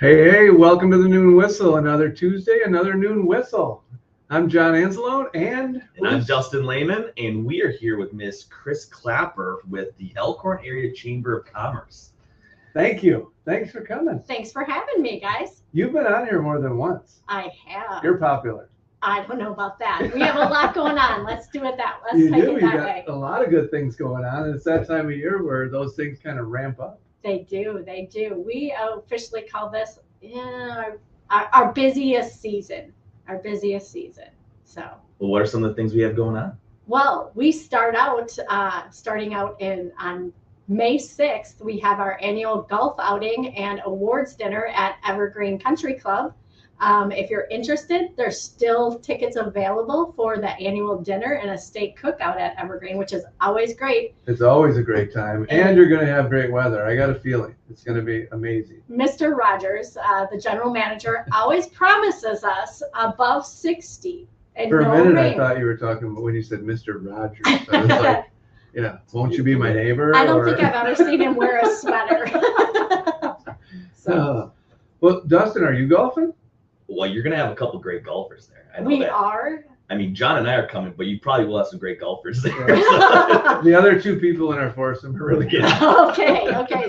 Hey, welcome to the Noon Whistle. Another Tuesday, another Noon Whistle. I'm John Anzalone, and I'm Dustin Lehman, and we are here with Miss Chris Clapper with the Elkhorn Area Chamber of Commerce. Thank you. Thanks for coming. Thanks for having me, guys. You've been on here more than once. I have. You're popular. I don't know about that. We have a lot going on. Let's do it that. Let's You take do. it You that got way. a lot of good things going on, and it's that time of year where those things kind of ramp up. They do. They do. We officially call this our busiest season. Our busiest season. So. Well, what are some of the things we have going on? Well, we starting out on May 6th. We have our annual golf outing and awards dinner at Evergreen Country Club. If you're interested, there's still tickets available for the annual dinner and a steak cookout at Evergreen, which is always great. It's always a great time, and you're going to have great weather. I got a feeling it's going to be amazing. Mr. Rogers, the general manager, always promises us above 60 and For a no minute, rain. I thought you were talking about when you said Mr. Rogers. I was like, yeah, won't you be my neighbor? I don't think I've ever seen him wear a sweater. Well, Dustin, are you golfing? Well, you're going to have a couple great golfers there. I know We that. are. I mean, John and I are coming, but you probably will have some great golfers there. The other two people in our foursome are really good. Okay.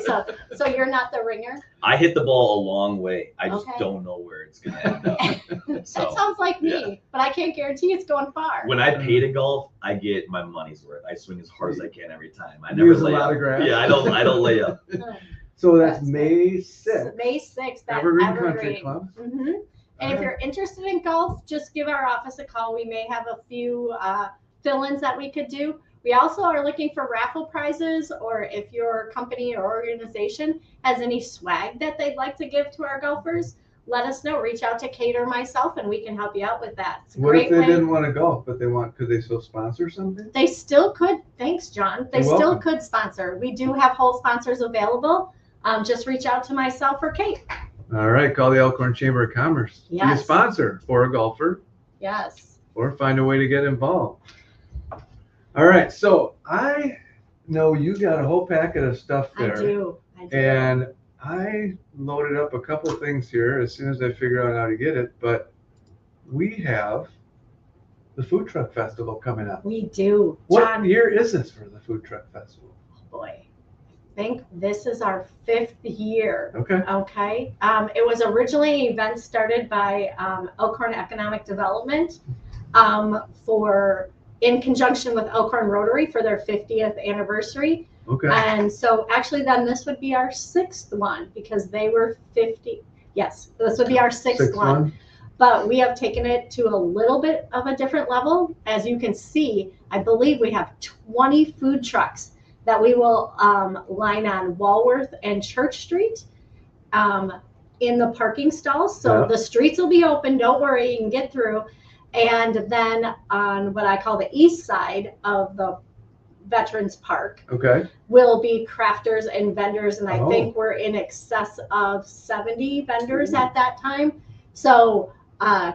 So you're not the ringer? I hit the ball a long way. I just Okay. don't know where it's going to end up. That So, sounds like me, but I can't guarantee it's going far. when I pay to golf, I get my money's worth. I swing as hard as I can every time. I You never use a lay lot up. of grass? Yeah, I don't lay up. So that's That's May 6th. May 6th at Evergreen Country Club. Mm-hmm. And if you're interested in golf, just give our office a call. We may have a few fill-ins that we could do. We also are looking for raffle prizes, or if your company or organization has any swag that they'd like to give to our golfers, let us know. Reach out to Kate or myself, and we can help you out with that. It's a What great if they way. didn't want to golf, but could they still sponsor something? They still could. Thanks, John. They You're still welcome. could sponsor. We do have whole sponsors available. Just reach out to myself or Kate. All right, call the Elkhorn Chamber of Commerce. Be a Yes. sponsor or a golfer, Yes. or find a way to get involved. All right, so I know you got a whole packet of stuff I there. do. And I loaded up a couple of things here as soon as I figure out how to get it, but we have the Food Truck Festival coming up. We do. What John, year is this for the Food Truck Festival? boy, I think this is our 5th year. Okay. Okay. It was originally an event started by Elkhorn Economic Development in conjunction with Elkhorn Rotary for their 50th anniversary. Okay. And so actually then this would be our 6th one because they were 50. Yes, this would be our sixth one. But we have taken it to a little bit of a different level. As you can see, I believe we have 20 food trucks that we will line on Walworth and Church Street in the parking stalls. So Yeah. the streets will be open. Don't worry, you can get through. And then on what I call the east side of the Veterans Park Okay. will be crafters and vendors. And I Oh. think we're in excess of 70 vendors at that time. So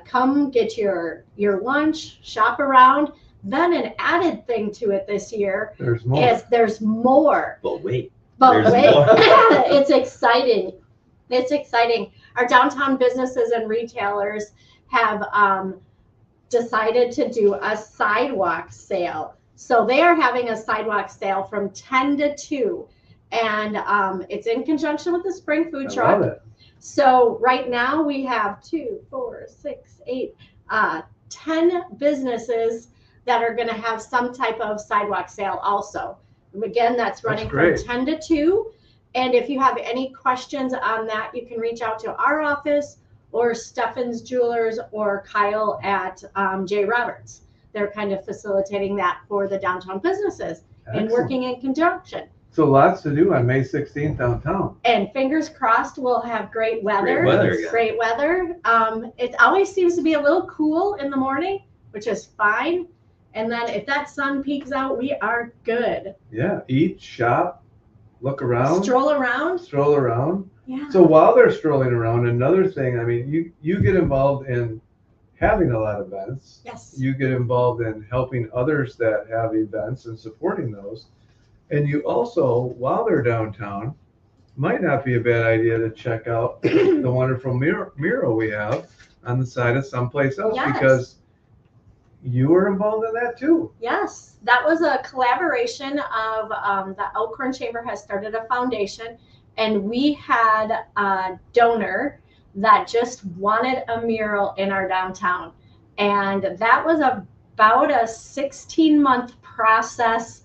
come get your lunch, shop around. Then an added thing to it this year There's more. is there's more. But wait, But There's wait, more. it's exciting. It's exciting. Our downtown businesses and retailers have decided to do a sidewalk sale. So they are having a sidewalk sale from 10 to 2. And it's in conjunction with the spring food I truck. love it. So right now we have 2, 4, 6, 8, 10 businesses that are going to have some type of sidewalk sale also. Again, that's running from great. 10 to 2. And if you have any questions on that, you can reach out to our office or Steffen's Jewelers or Kyle at J. Roberts. They're kind of facilitating that for the downtown businesses and Excellent. working in conjunction. So lots to do on May 16th downtown. And fingers crossed, we'll have great weather. Great weather, yeah. Great weather. It always seems to be a little cool in the morning, which is fine. And then if that sun peeks out, we are good. Yeah. Eat, shop, look around, Stroll around. stroll around. Yeah. So while they're strolling around, another thing, I mean, you get involved in having a lot of events. Yes. You get involved in helping others that have events and supporting those. And you also, while they're downtown, might not be a bad idea to check out the wonderful mural we have on the side of someplace else, Yes. because you were involved in that too. Yes, that was a collaboration of the Elkhorn Chamber has started a foundation, and we had a donor that just wanted a mural in our downtown. And that was about a 16-month process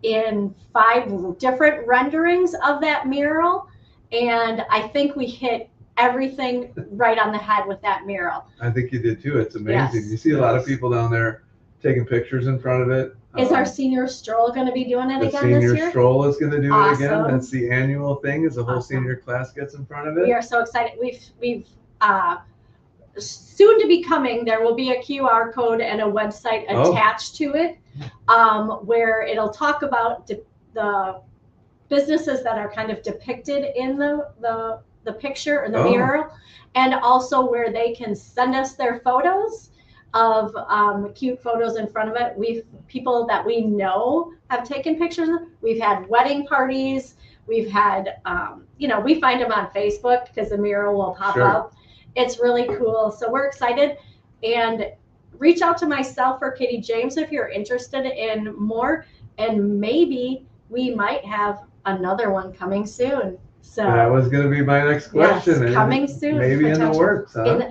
in 5 different renderings of that mural. And I think we hit everything right on the head with that mural. I think you did too. It's amazing. Yes. You see a lot of people down there taking pictures in front of it. Is our senior stroll going to be doing it the again this senior year? stroll is going to do it again. Awesome. That's the annual thing. Is the whole Awesome. senior class gets in front of it. We are so excited. We've soon to be coming. There will be a QR code and a website attached to it, where it'll talk about the businesses that are kind of depicted in the picture or the mural, and also where they can send us their photos of cute photos in front of it. People that we know have taken pictures. We've had wedding parties. We've had, we find them on Facebook because the mural will pop up. It's really cool. So we're excited. And reach out to myself or Katie James if you're interested in more. And maybe we might have another one coming soon. So that was going to be my next question. Yes, coming soon. Maybe in the works, huh?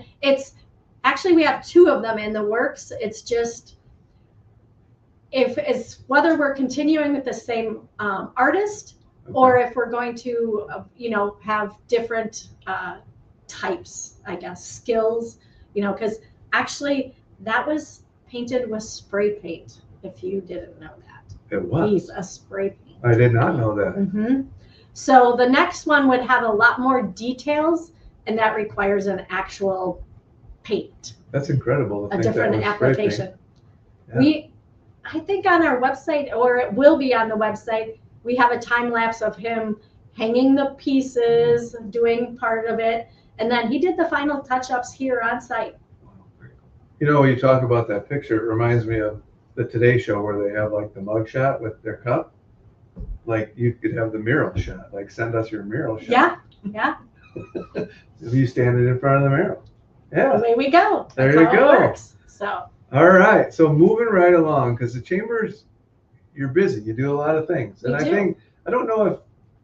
Actually, we have 2 of them in the works. It's just if it's whether we're continuing with the same artist, or if we're going to, have different types, I guess, skills, because actually that was painted with spray paint, if you didn't know that. It was. He's a spray paint. I did not know that. Mm-hmm. So the next one would have a lot more details, and that requires an actual paint. That's incredible. A different application. Yeah. I think on our website, or it will be on the website, we have a time lapse of him hanging the pieces, doing part of it, and then he did the final touch-ups here on site. When you talk about that picture, it reminds me of the Today Show where they have like the mug shot with their cup. Like you could have the mural shot. Like send us your mural shot. Yeah. You standing in front of the mural. Yeah. Away we go. There That's you how it go. works. So. All right. So moving right along, because the chambers, you're busy. You do a lot of things, and I don't know if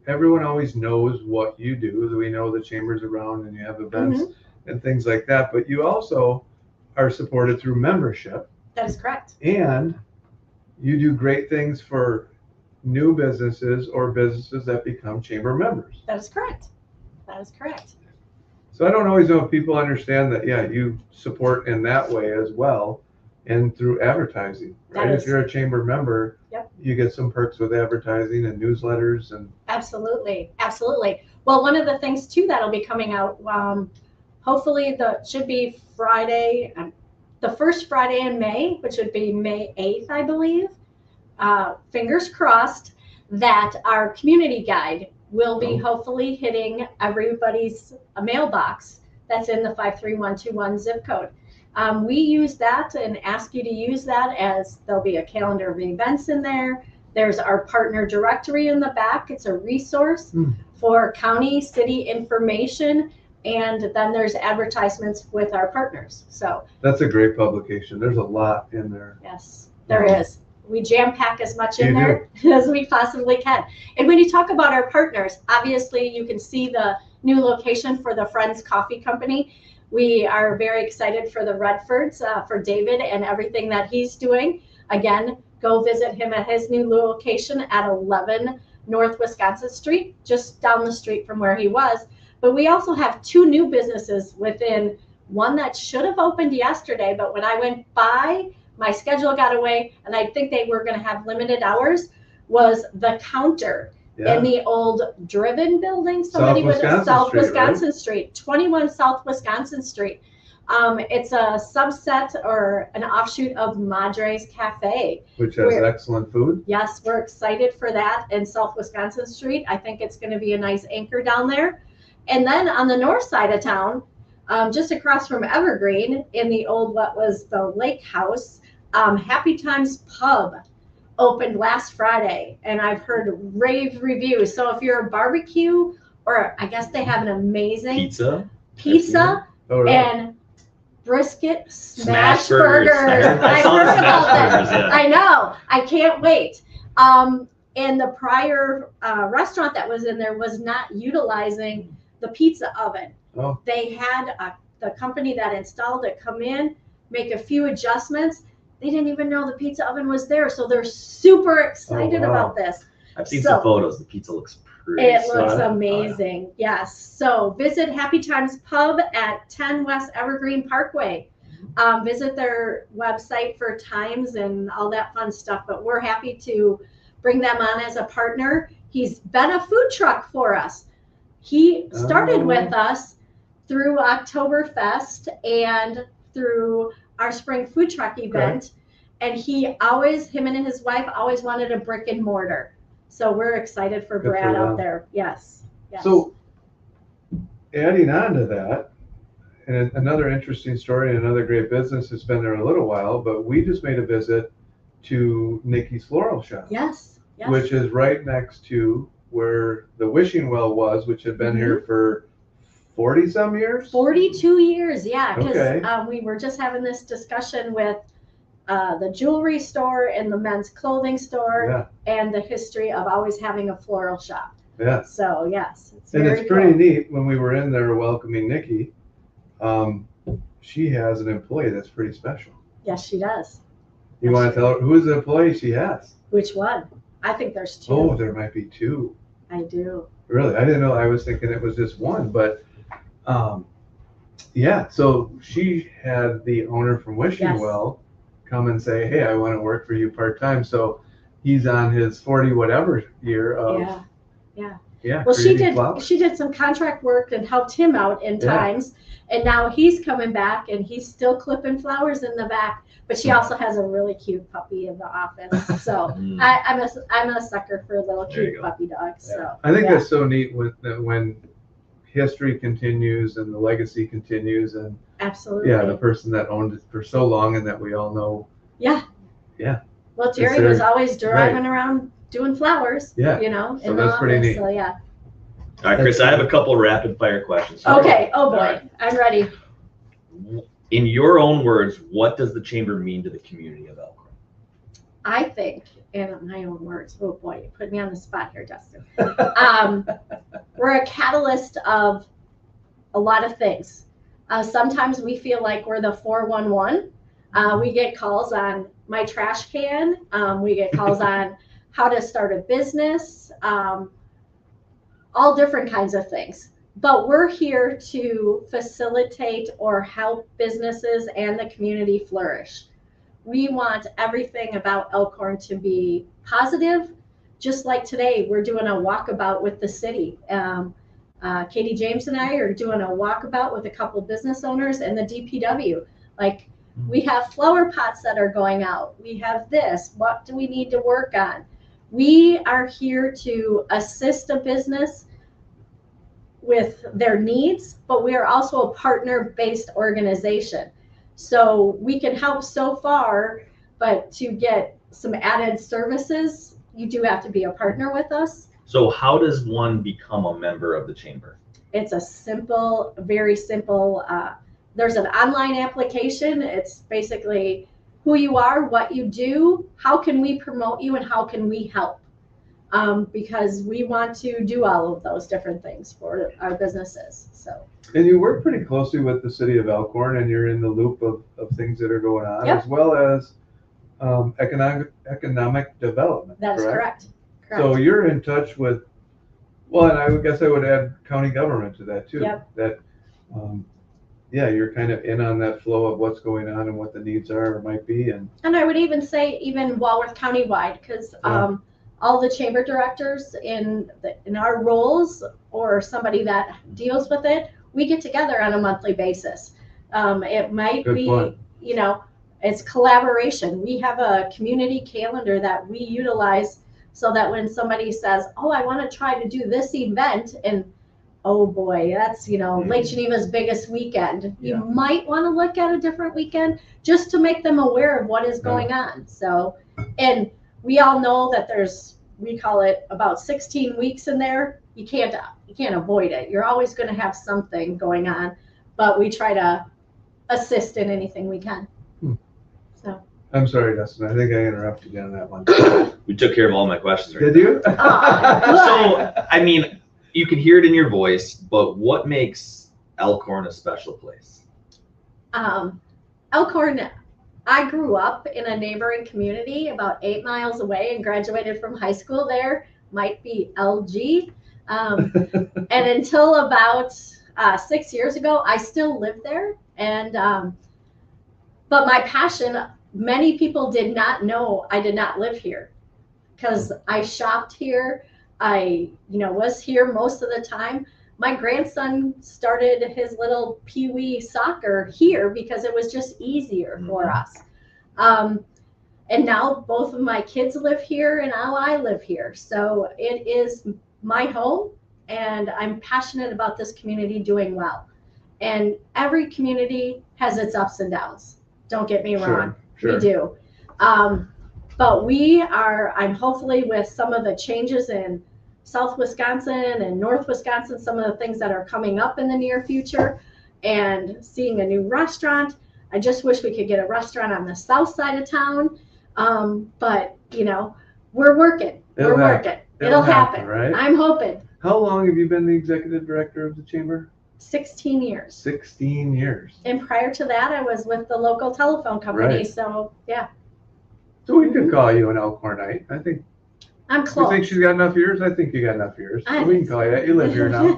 everyone always knows what you do. We know the chambers around, and you have events and things like that. But you also are supported through membership. That is correct. And you do great things for new businesses or businesses that become chamber members. That is correct. That is correct. So I don't always know if people understand that, you support in that way as well, and through advertising, right? If you're a chamber member, you get some perks with advertising and newsletters. And Absolutely. Well, one of the things too that'll be coming out, hopefully should be Friday, the first Friday in May, which would be May 8th, I believe. Fingers crossed that our community guide will be hopefully hitting everybody's mailbox that's in the 53121 zip code. We use that and ask you to use that, as there'll be a calendar of events in there. There's our partner directory in the back. It's a resource for county, city information. And then there's advertisements with our partners. So that's a great publication. There's a lot in there. Yes, there is. We jam pack as much in there as we possibly can. And when you talk about our partners, obviously you can see the new location for the Friends Coffee Company. We are very excited for the Redfords, for David and everything that he's doing. Again, go visit him at his new location at 11 North Wisconsin Street, just down the street from where he was. But we also have 2 new businesses within one that should have opened yesterday, but when I went by, my schedule got away, and I think they were going to have limited hours, was the Counter in the old Driven building. South Wisconsin Street, 21 South Wisconsin Street. It's a subset or an offshoot of Madre's Cafe, which has excellent food. Yes, we're excited for that in South Wisconsin Street. I think it's going to be a nice anchor down there. And then on the north side of town, just across from Evergreen, in the old what was the Lake House, Happy Times Pub opened last Friday, and I've heard rave reviews. So if you're a barbecue or I guess they have an amazing Pizza. Oh, really? and brisket Smash smash burgers. burgers. I I saw the heard about smash that. burgers, yeah. I know. I can't wait. And the prior restaurant that was in there was not utilizing the pizza oven. Oh. They had the company that installed it come in, make a few adjustments. They didn't even know the pizza oven was there, so they're super excited about this. I've seen some photos. The pizza looks pretty. It looks solid. amazing. Yes. So visit Happy Times Pub at 10 West Evergreen Parkway. Visit their website for times and all that fun stuff. But we're happy to bring them on as a partner. He's been a food truck for us. He started with us through Oktoberfest and through our spring food truck event. And him and his wife always wanted a brick and mortar. So we're excited for Brad out there. Yes. So adding on to that, and another interesting story and another great business has been there a little while, but we just made a visit to Nikki's Floral Shop. Yes. Which is right next to where the wishing well was, which had been here for 40 some years? 42 years, yeah. Because Okay. we were just having this discussion with the jewelry store and the men's clothing store and the history of always having a floral shop. Yeah. So, yes. It's pretty neat when we were in there welcoming Nikki. She has an employee that's pretty special. Yes, she does. You want to tell her who's the employee she has? Which one? I think there's two. Oh, there might be two. I do. Really? I didn't know. I was thinking it was just one, but yeah. So she had the owner from Wishing Well come and say, "Hey, I want to work for you part time." So he's on his 40 whatever year of Well, she did some contract work and helped him out in times, and now he's coming back and he's still clipping flowers in the back. But she also has a really cute puppy in the office. So I'm a sucker for little cute puppy dogs. Yeah. So I think that's so neat when history continues and the legacy continues, and absolutely, the person that owned it for so long and that we all know. Yeah. Well, Jerry was always driving around doing flowers. Yeah. You know, so that's pretty neat. So yeah. All right, Chris, I have a couple rapid fire questions. Okay. Oh boy, I'm ready. In your own words, what does the chamber mean to the community of Elkhorn? I think, in my own words, oh boy, you put me on the spot here, Dustin. We're a catalyst of a lot of things. Sometimes we feel like we're the 411. We get calls on my trash can. We get calls on how to start a business, all different kinds of things. But we're here to facilitate or help businesses and the community flourish. We want everything about Elkhorn to be positive. Just like today, we're doing a walkabout with the city. Katie James and I are doing a walkabout with a couple business owners and the DPW. Like, we have flower pots that are going out. We have this. What do we need to work on? We are here to assist a business with their needs, but we are also a partner-based organization. So we can help so far, but to get some added services, you do have to be a partner with us. So how does one become a member of the chamber? It's a simple, very simple, there's an online application. It's basically who you are, what you do, how can we promote you, and how can we help? Because we want to do all of those different things for our businesses. So. And you work pretty closely with the city of Elkhorn, and you're in the loop of things that are going on, as well as economic development. That is correct. So you're in touch with, well, and I guess I would add county government to that too. Yep. That, you're kind of in on that flow of what's going on and what the needs are or might be. And I would even say even Walworth County-wide, because all the chamber directors in our roles or somebody that deals with it, we get together on a monthly basis. It might be, it's collaboration. We have a community calendar that we utilize so that when somebody says, oh, I want to try to do this event, and oh boy, that's, Lake Geneva's biggest weekend. You might want to look at a different weekend just to make them aware of what is going on. So, and we all know that we call it about 16 weeks in there. you can't avoid it. You're always going to have something going on, but we try to assist in anything we can. So I'm sorry, Dustin. I think I interrupted you on that one. We took care of all my questions. Did you? So, I mean, you can hear it in your voice, but what makes Elkhorn a special place? Elkhorn, I grew up in a neighboring community about 8 miles away and graduated from high school there. Might be LG. And until about 6 years ago, I still lived there. And but my passion, many people did not know I did not live here because I shopped here. I was here most of the time. My grandson started his little pee-wee soccer here because it was just easier for us. And now both of my kids live here and now I live here. So it is my home and I'm passionate about this community doing well. And every community has its ups and downs. Don't get me wrong. Sure. We do. But I'm hopefully with some of the changes in South Wisconsin and North Wisconsin, some of the things that are coming up in the near future, and seeing a new restaurant. I just wish we could get a restaurant on the south side of town. But we're working. It'll happen. Right? I'm hoping. How long have you been the executive director of the chamber? 16 years. 16 years. And prior to that, I was with the local telephone company. Right. So yeah. So we could call you an Elkhornite. I think. I'm close. You think she's got enough years? I think you got enough years. So we can call you that. You live here now.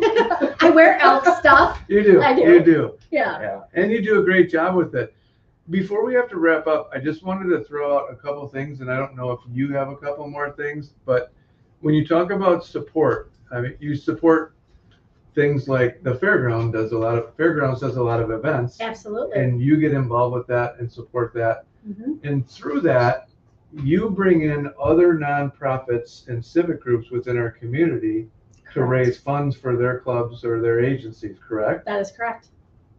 I wear elk stuff. You do. I do. You do. Yeah. And you do a great job with it. Before we have to wrap up, I just wanted to throw out a couple things, and I don't know if you have a couple more things, but when you talk about support, I mean, you support things like the fairgrounds does a lot of events. Absolutely. And you get involved with that and support that. And through that, you bring in other nonprofits and civic groups within our community to raise funds for their clubs or their agencies, correct? That is correct.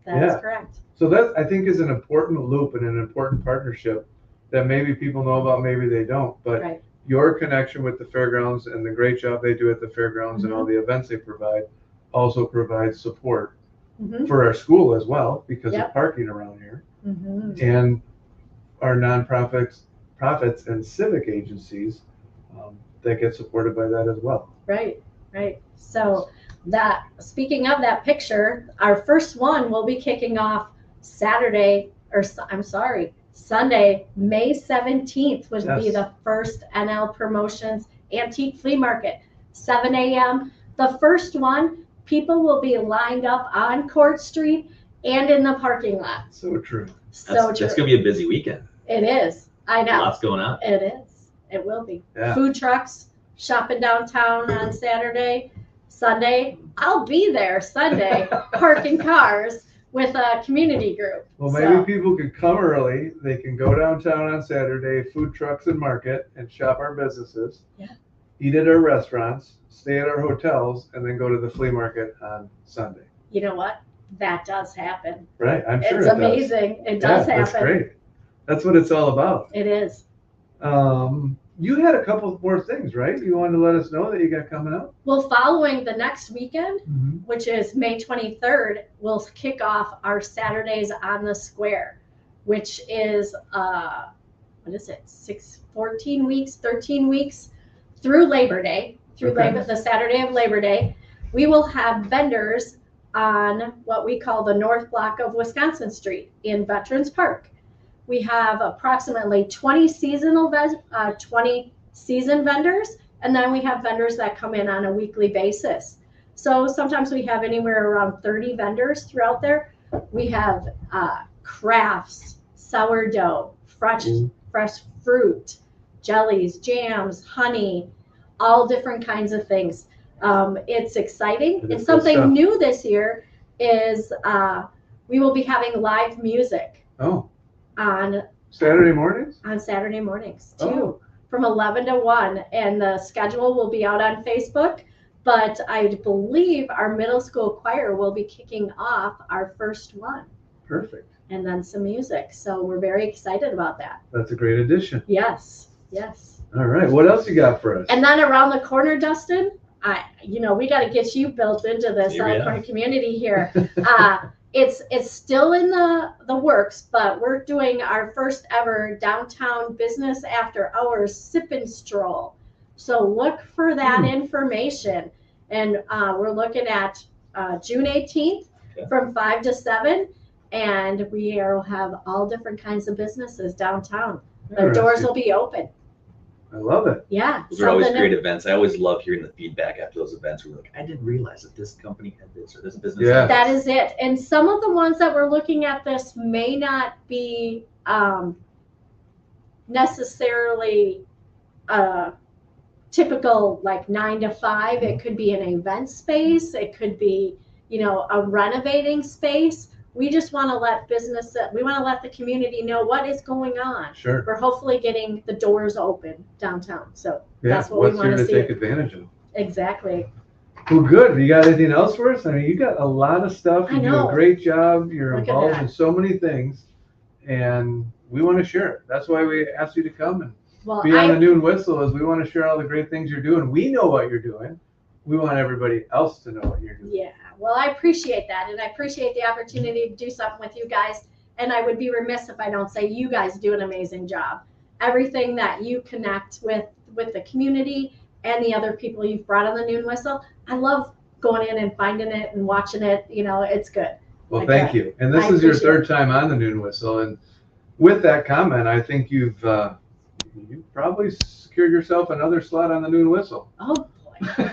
That is correct. So that, I think, is an important loop and an important partnership that maybe people know about, maybe they don't. But your connection with the fairgrounds and the great job they do at the fairgrounds and all the events they provide also provides support for our school as well because of parking around here. And our nonprofits and civic agencies that get supported by that as well. Right. So speaking of that picture, our first one will be kicking off Sunday, May 17th would be the first NL Promotions Antique Flea Market, 7 a.m. The first one, people will be lined up on Court Street and in the parking lot. So true. That's going to be a busy weekend. It is. I know. Lots going on. It is. It will be. Yeah. Food trucks, shopping downtown on Saturday. Sunday, I'll be there Sunday, parking cars with a community group. Well, maybe people could come early. They can go downtown on Saturday, food trucks and market, and shop our businesses. Eat at our restaurants, stay at our hotels, and then go to the flea market on Sunday. You know what? That does happen. Right, I'm sure it's amazing. It does happen. That's great. That's what it's all about. It is. You had a couple more things, right? You wanted to let us know that you got coming up? Well, following the next weekend, which is May 23rd, we'll kick off our Saturdays on the Square, which is, 13 weeks through Labor Day, the Saturday of Labor Day. We will have vendors on what we call the North Block of Wisconsin Street in Veterans Park. We have approximately 20 season vendors, and then we have vendors that come in on a weekly basis. So sometimes we have anywhere around 30 vendors throughout there. We have crafts, sourdough, fresh fruit, jellies, jams, honey, all different kinds of things. It's exciting. And something new this year is we will be having live music. On Saturday mornings? On Saturday mornings, too, from 11 to 1. And the schedule will be out on Facebook. But I believe our middle school choir will be kicking off our first one. Perfect. And then some music. So we're very excited about that. That's a great addition. Yes. All right. What else you got for us? And then around the corner, Dustin, we got to get you built into this Here we Elkhorn are. community here. It's still in the works, but we're doing our first ever downtown business after hours sip and stroll. So look for that information, and we're looking at June 18th from 5 to 7, and we will have all different kinds of businesses downtown. The doors will be open. I love it. Yeah. Those are always great events. I always love hearing the feedback after those events. We're like, I didn't realize that this company had this or this business. Yeah. That is it. And some of the ones that we're looking at this may not be necessarily typical like 9 to 5. It could be an event space. It could be, a renovating space. We just want to let the community know what is going on. Sure. We're hopefully getting the doors open downtown. So that's what we what's want here to to see. take advantage of. Exactly. Well, good. You got anything else for us? I mean, you got a lot of stuff. You do a great job. You're Look at involved that. in so many things, and we want to share it. That's why we asked you to come and be on the Noon Whistle, is we want to share all the great things you're doing. We know what you're doing. We want everybody else to know what you're doing. Yeah. Well, I appreciate that, and I appreciate the opportunity to do something with you guys. And I would be remiss if I don't say you guys do an amazing job. Everything that you connect with the community and the other people you've brought on the Noon Whistle, I love going in and finding it and watching it. It's good. Well, thank you. And this is your third time on the Noon Whistle, and with that comment, I think you've probably secured yourself another slot on the Noon Whistle. Oh boy.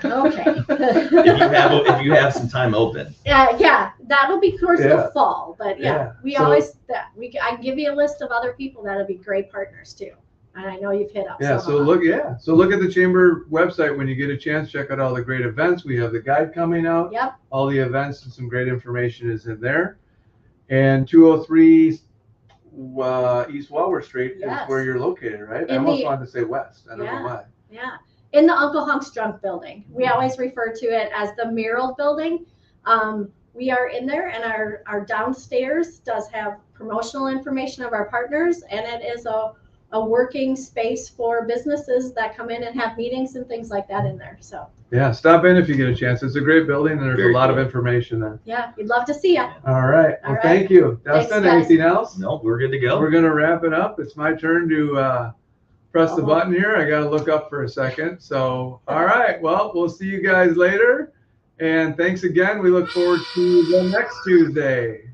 Okay. if you have some time open. Yeah, that'll be towards the fall, but I can give you a list of other people that'll be great partners too, and I know you've hit up. So look at the chamber website when you get a chance. Check out all the great events. We have the guide coming out. Yep. All the events and some great information is in there. And 203 East Walworth Street is where you're located, right? I almost wanted to say west. I don't know why. Yeah. In the Uncle Hunk's Drunk Building. We always refer to it as the Mural Building. We are in there, and our downstairs does have promotional information of our partners, and it is a working space for businesses that come in and have meetings and things like that in there. So stop in if you get a chance. It's a great building, and there's a lot of information there. Yeah, we'd love to see you. All right. Well, thank you. Dustin, anything else? No, we're good to go. We're gonna wrap it up. It's my turn to press the button here. I got to look up for a second. So, all right. Well, we'll see you guys later. And thanks again. We look forward to the next Tuesday.